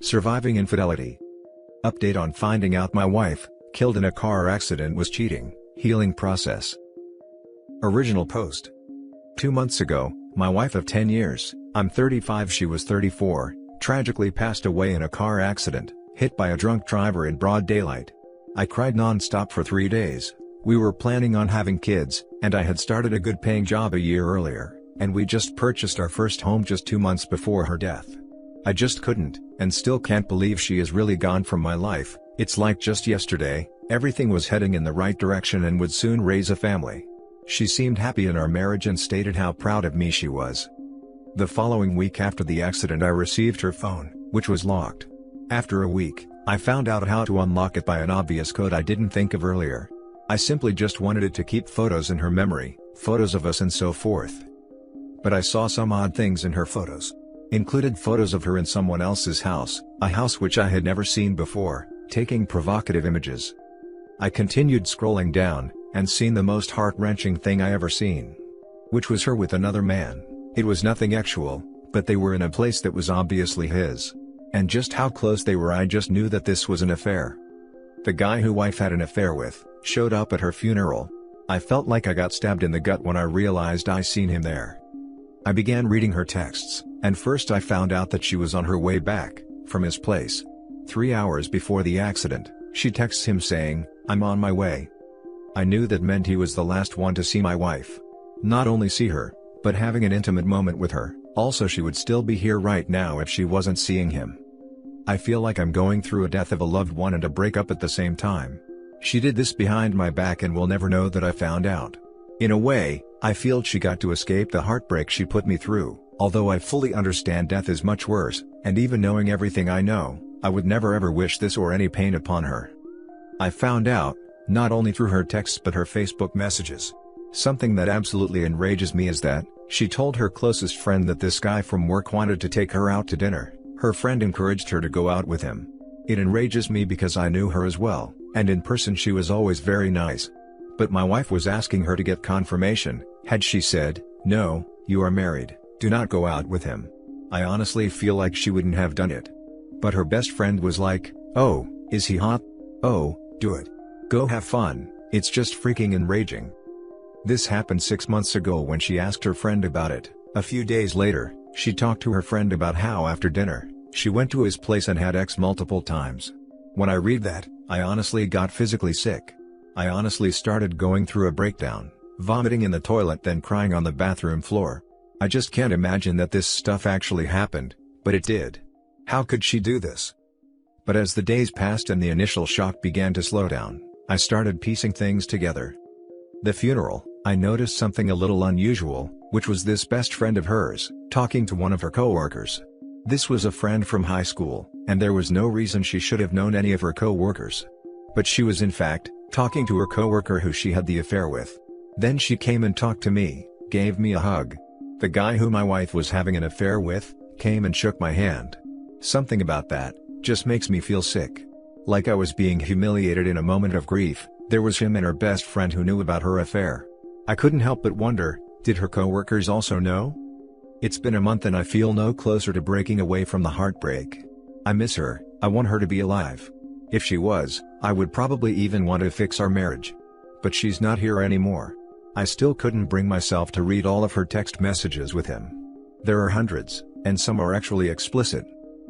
Surviving infidelity. Update on finding out my wife, killed in a car accident, was cheating, healing process. Original post. 2 months ago, my wife of 10 years, I'm 35, she was 34, tragically passed away in a car accident, hit by a drunk driver in broad daylight. I cried non-stop for 3 days. We were planning on having kids, and I had started a good-paying job a year earlier, and we just purchased our first home just 2 months before her death. I just couldn't, and still can't believe she is really gone from my life. It's like just yesterday, everything was heading in the right direction and would soon raise a family. She seemed happy in our marriage and stated how proud of me she was. The following week after the accident, I received her phone, which was locked. After a week, I found out how to unlock it by an obvious code I didn't think of earlier. I simply just wanted it to keep photos in her memory, photos of us and so forth. But I saw some odd things in her photos. Included photos of her in someone else's house, a house which I had never seen before, taking provocative images. I continued scrolling down, and seen the most heart-wrenching thing I ever seen. Which was her with another man. It was nothing actual, but they were in a place that was obviously his. And just how close they were, I just knew that this was an affair. The guy who wife had an affair with, showed up at her funeral. I felt like I got stabbed in the gut when I realized I seen him there. I began reading her texts, and first I found out that she was on her way back, from his place. 3 hours before the accident, she texts him saying, "I'm on my way." I knew that meant he was the last one to see my wife. Not only see her, but having an intimate moment with her, also she would still be here right now if she wasn't seeing him. I feel like I'm going through a death of a loved one and a breakup at the same time. She did this behind my back and will never know that I found out. In a way, I feel she got to escape the heartbreak she put me through, although I fully understand death is much worse, and even knowing everything I know, I would never ever wish this or any pain upon her. I found out, not only through her texts but her Facebook messages. Something that absolutely enrages me is that, she told her closest friend that this guy from work wanted to take her out to dinner. Her friend encouraged her to go out with him. It enrages me because I knew her as well, and in person she was always very nice. But my wife was asking her to get confirmation. Had she said, "No, you are married, do not go out with him," I honestly feel like she wouldn't have done it. But her best friend was like, "Oh, is he hot? Oh, do it. Go have fun." It's just freaking enraging. This happened 6 months ago when she asked her friend about it. A few days later, she talked to her friend about how after dinner, she went to his place and had sex multiple times. When I read that, I honestly got physically sick. I honestly started going through a breakdown, vomiting in the toilet then crying on the bathroom floor. I just can't imagine that this stuff actually happened, but it did. How could she do this? But as the days passed and the initial shock began to slow down, I started piecing things together. The funeral, I noticed something a little unusual, which was this best friend of hers, talking to one of her coworkers. This was a friend from high school, and there was no reason she should have known any of her coworkers. But she was in fact, talking to her coworker who she had the affair with. Then she came and talked to me, gave me a hug. The guy who my wife was having an affair with, came and shook my hand. Something about that, just makes me feel sick. Like I was being humiliated in a moment of grief. There was him and her best friend who knew about her affair. I couldn't help but wonder, did her coworkers also know? It's been a month and I feel no closer to breaking away from the heartbreak. I miss her, I want her to be alive. If she was, I would probably even want to fix our marriage. But she's not here anymore. I still couldn't bring myself to read all of her text messages with him. There are hundreds, and some are actually explicit.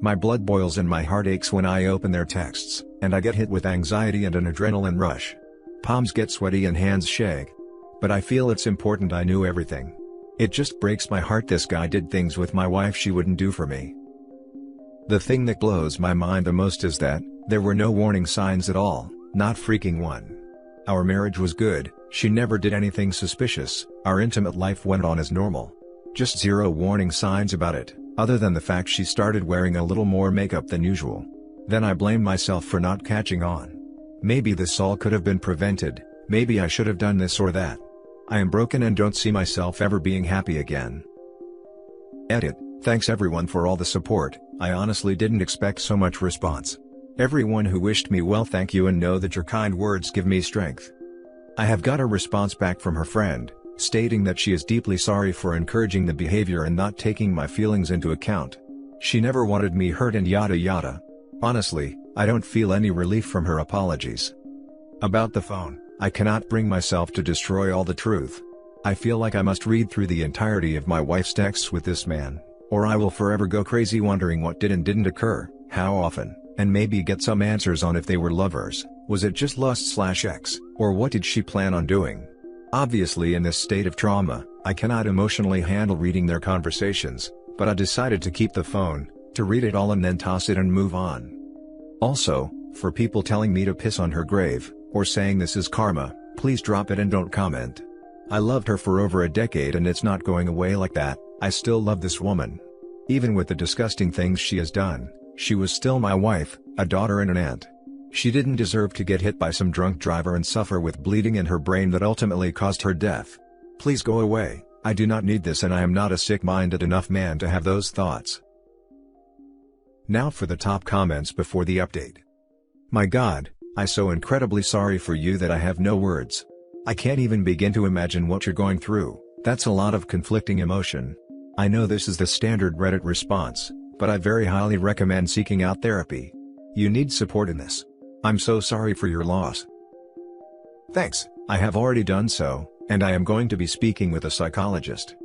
My blood boils and my heart aches when I open their texts, and I get hit with anxiety and an adrenaline rush. Palms get sweaty and hands shake. But I feel it's important I knew everything. It just breaks my heart this guy did things with my wife she wouldn't do for me. The thing that blows my mind the most is that, there were no warning signs at all, not freaking one. Our marriage was good, she never did anything suspicious, our intimate life went on as normal. Just zero warning signs about it, other than the fact she started wearing a little more makeup than usual. Then I blame myself for not catching on. Maybe this all could have been prevented, maybe I should have done this or that. I am broken and don't see myself ever being happy again. Edit. Thanks everyone for all the support, I honestly didn't expect so much response. Everyone who wished me well, thank you and know that your kind words give me strength. I have got a response back from her friend, stating that she is deeply sorry for encouraging the behavior and not taking my feelings into account. She never wanted me hurt and yada yada. Honestly, I don't feel any relief from her apologies. About the phone, I cannot bring myself to destroy all the truth. I feel like I must read through the entirety of my wife's texts with this man, or I will forever go crazy wondering what did and didn't occur, how often, and maybe get some answers on if they were lovers, was it just lust/X, or what did she plan on doing? Obviously in this state of trauma, I cannot emotionally handle reading their conversations, but I decided to keep the phone, to read it all and then toss it and move on. Also, for people telling me to piss on her grave, or saying this is karma, please drop it and don't comment. I loved her for over a decade and it's not going away like that. I still love this woman. Even with the disgusting things she has done, she was still my wife, a daughter and an aunt. She didn't deserve to get hit by some drunk driver and suffer with bleeding in her brain that ultimately caused her death. Please go away, I do not need this and I am not a sick-minded enough man to have those thoughts. Now for the top comments before the update. My God, I'm so incredibly sorry for you that I have no words. I can't even begin to imagine what you're going through. That's a lot of conflicting emotion. I know this is the standard Reddit response, but I very highly recommend seeking out therapy. You need support in this. I'm so sorry for your loss. Thanks, I have already done so, and I am going to be speaking with a psychologist.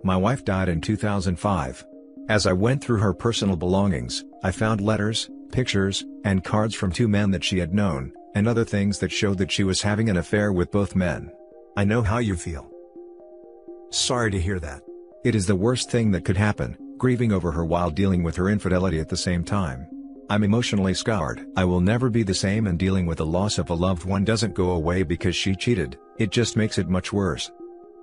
My wife died in 2005. As I went through her personal belongings, I found letters, pictures, and cards from 2 men that she had known, and other things that showed that she was having an affair with both men. I know how you feel. Sorry to hear that. It is the worst thing that could happen, grieving over her while dealing with her infidelity at the same time. I'm emotionally scarred. I will never be the same, and dealing with the loss of a loved one doesn't go away because she cheated, it just makes it much worse.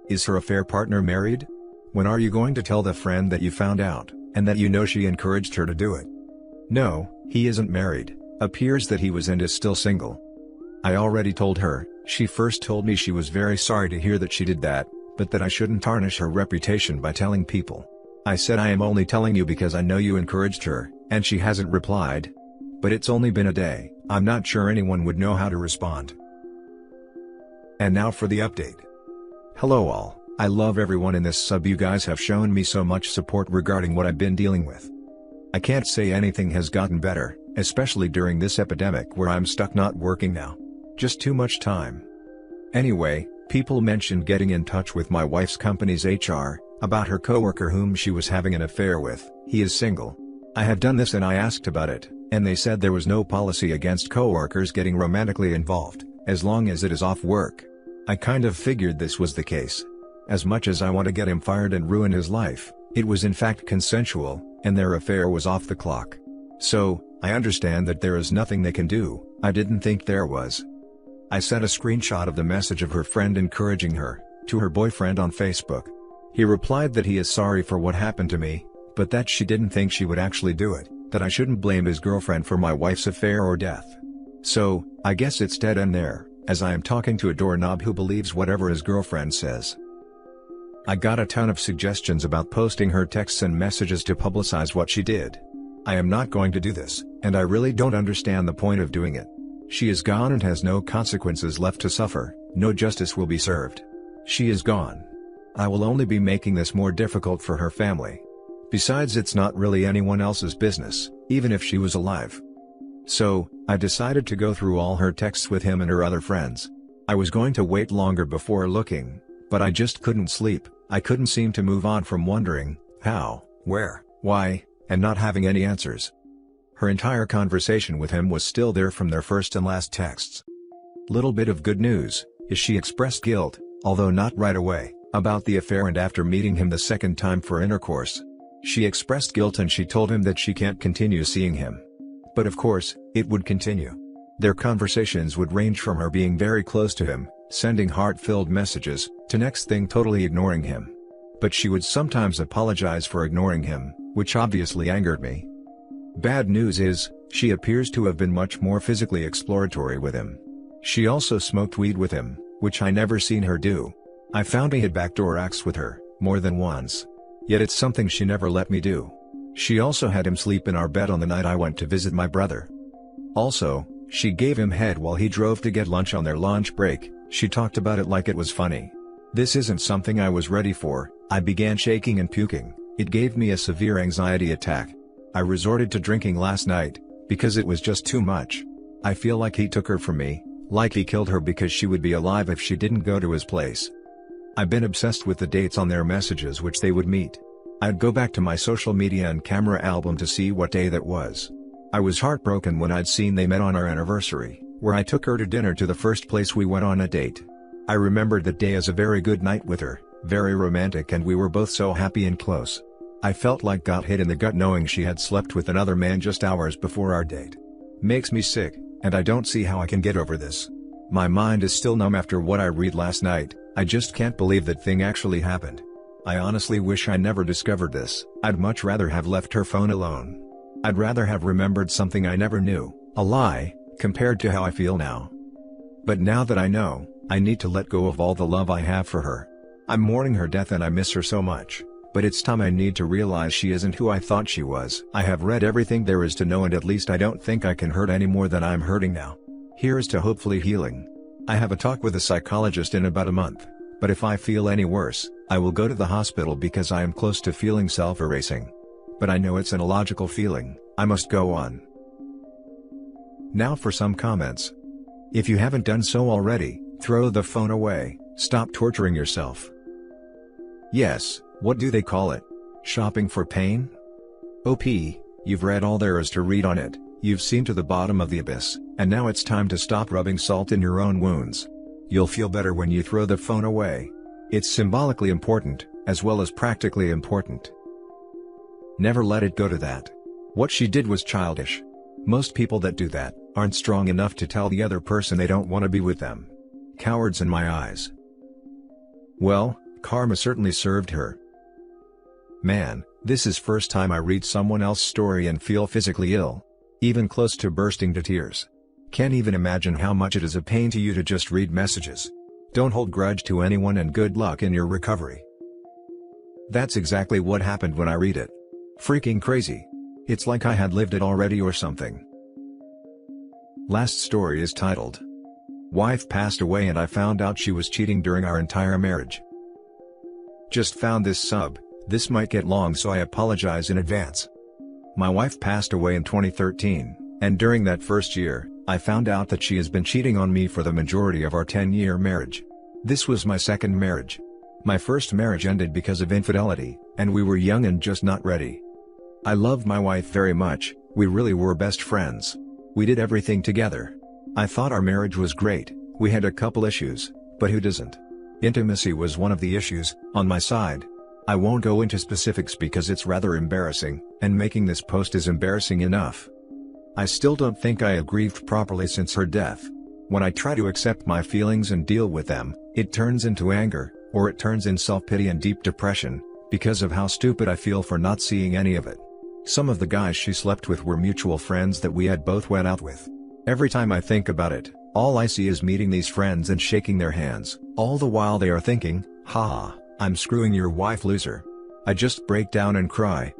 Is her affair partner married? When are you going to tell the friend that you found out, and that you know she encouraged her to do it? No, he isn't married. Appears that he was and is still single. I already told her. She first told me she was very sorry to hear that she did that, but that I shouldn't tarnish her reputation by telling people. I said I am only telling you because I know you encouraged her, and she hasn't replied. But it's only been a day, I'm not sure anyone would know how to respond. And now for the update. Hello all, I love everyone in this sub. You guys have shown me so much support regarding what I've been dealing with. I can't say anything has gotten better, especially during this epidemic where I'm stuck not working now. Just too much time. Anyway, people mentioned getting in touch with my wife's company's HR, about her coworker whom she was having an affair with. He is single. I have done this and I asked about it, and they said there was no policy against coworkers getting romantically involved, as long as it is off work. I kind of figured this was the case. As much as I want to get him fired and ruin his life, it was in fact consensual, and their affair was off the clock. So, I understand that there is nothing they can do. I didn't think there was. I sent a screenshot of the message of her friend encouraging her, to her boyfriend on Facebook. He replied that he is sorry for what happened to me, but that she didn't think she would actually do it, that I shouldn't blame his girlfriend for my wife's affair or death. So, I guess it's dead end there, as I am talking to a doorknob who believes whatever his girlfriend says. I got a ton of suggestions about posting her texts and messages to publicize what she did. I am not going to do this, and I really don't understand the point of doing it. She is gone and has no consequences left to suffer, no justice will be served. She is gone. I will only be making this more difficult for her family. Besides, it's not really anyone else's business, even if she was alive. So, I decided to go through all her texts with him and her other friends. I was going to wait longer before looking, but I just couldn't sleep. I couldn't seem to move on from wondering, how, where, why, and not having any answers. Her entire conversation with him was still there from their first and last texts. Little bit of good news, is she expressed guilt, although not right away, about the affair and after meeting him the second time for intercourse. She expressed guilt and she told him that she can't continue seeing him. But of course, it would continue. Their conversations would range from her being very close to him, sending heart-filled messages, to next thing totally ignoring him. But she would sometimes apologize for ignoring him, which obviously angered me. Bad news is, she appears to have been much more physically exploratory with him. She also smoked weed with him, which I never seen her do. I found he had backdoor acts with her, more than once. Yet it's something she never let me do. She also had him sleep in our bed on the night I went to visit my brother. Also, she gave him head while he drove to get lunch on their lunch break. She talked about it like it was funny. This isn't something I was ready for. I began shaking and puking. It gave me a severe anxiety attack. I resorted to drinking last night, because it was just too much. I feel like he took her from me, like he killed her because she would be alive if she didn't go to his place. I've been obsessed with the dates on their messages which they would meet. I'd go back to my social media and camera album to see what day that was. I was heartbroken when I'd seen they met on our anniversary, where I took her to dinner to the first place we went on a date. I remembered that day as a very good night with her, very romantic, and we were both so happy and close. I felt like got hit in the gut knowing she had slept with another man just hours before our date. Makes me sick, and I don't see how I can get over this. My mind is still numb after what I read last night. I just can't believe that thing actually happened. I honestly wish I never discovered this. I'd much rather have left her phone alone. I'd rather have remembered something I never knew, a lie, compared to how I feel now. But now that I know, I need to let go of all the love I have for her. I'm mourning her death and I miss her so much, but it's time I need to realize she isn't who I thought she was. I have read everything there is to know, and at least I don't think I can hurt any more than I'm hurting now. Here's to hopefully healing. I have a talk with a psychologist in about a month, but if I feel any worse, I will go to the hospital because I am close to feeling self-erasing. But I know it's an illogical feeling. I must go on. Now for some comments. If you haven't done so already, throw the phone away, stop torturing yourself. Yes, what do they call it? Shopping for pain? OP, you've read all there is to read on it, you've seen to the bottom of the abyss, and now it's time to stop rubbing salt in your own wounds. You'll feel better when you throw the phone away. It's symbolically important, as well as practically important. Never let it go to that. What she did was childish. Most people that do that, aren't strong enough to tell the other person they don't want to be with them. Cowards in my eyes. Well, karma certainly served her. Man, this is first time I read someone else's story and feel physically ill. Even close to bursting to tears. Can't even imagine how much it is a pain to you to just read messages. Don't hold grudge to anyone and good luck in your recovery. That's exactly what happened when I read it. Freaking crazy. It's like I had lived it already or something. Last story is titled, Wife passed away and I found out she was cheating during our entire marriage. Just found this sub, this might get long so I apologize in advance. My wife passed away in 2013, and during that first year, I found out that she has been cheating on me for the majority of our 10-year marriage. This was my second marriage. My first marriage ended because of infidelity, and we were young and just not ready. I loved my wife very much, we really were best friends. We did everything together. I thought our marriage was great, we had a couple issues, but who doesn't? Intimacy was one of the issues, on my side. I won't go into specifics because it's rather embarrassing, and making this post is embarrassing enough. I still don't think I have grieved properly since her death. When I try to accept my feelings and deal with them, it turns into anger, or it turns in self-pity and deep depression, because of how stupid I feel for not seeing any of it. Some of the guys she slept with were mutual friends that we had both went out with. Every time I think about it, all I see is meeting these friends and shaking their hands, all the while they are thinking, haha, I'm screwing your wife, loser. I just break down and cry.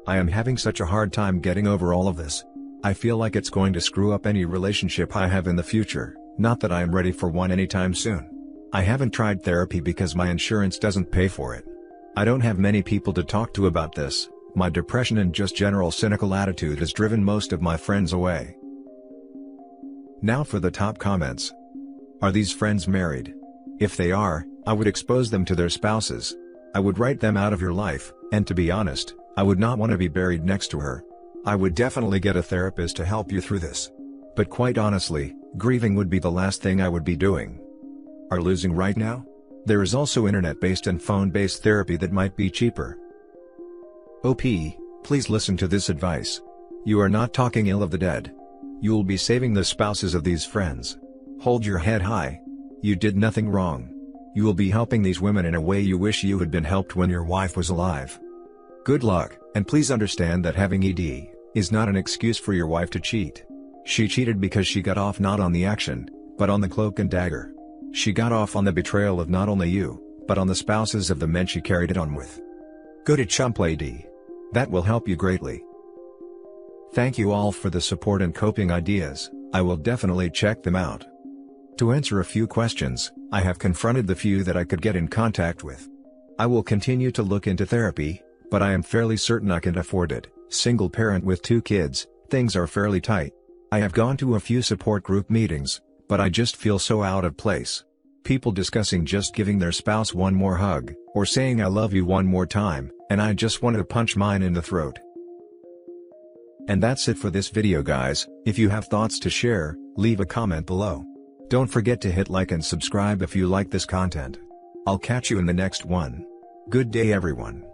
I am having such a hard time getting over all of this. I feel like it's going to screw up any relationship I have in the future, not that I am ready for one anytime soon. I haven't tried therapy because my insurance doesn't pay for it. I don't have many people to talk to about this. My depression and just general cynical attitude has driven most of my friends away. Now for the top comments. Are these friends married? If they are, I would expose them to their spouses. I would write them out of your life, and to be honest, I would not want to be buried next to her. I would definitely get a therapist to help you through this. But quite honestly, grieving would be the last thing I would be doing. Are losing right now? There is also internet-based and phone-based therapy that might be cheaper. OP, please listen to this advice. You are not talking ill of the dead. You will be saving the spouses of these friends. Hold your head high. You did nothing wrong. You will be helping these women in a way you wish you had been helped when your wife was alive. Good luck, and please understand that having ED is not an excuse for your wife to cheat. She cheated because she got off not on the action, but on the cloak and dagger. She got off on the betrayal of not only you, but on the spouses of the men she carried it on with. Go to ChumpLady. That will help you greatly. Thank you all for the support and coping ideas, I will definitely check them out. To answer a few questions, I have confronted the few that I could get in contact with. I will continue to look into therapy, but I am fairly certain I can afford it. Single parent with 2 kids, things are fairly tight. I have gone to a few support group meetings, but I just feel so out of place. People discussing just giving their spouse one more hug, or saying I love you one more time, and I just want to punch mine in the throat. And that's it for this video guys. If you have thoughts to share, leave a comment below. Don't forget to hit like and subscribe if you like this content. I'll catch you in the next one. Good day everyone.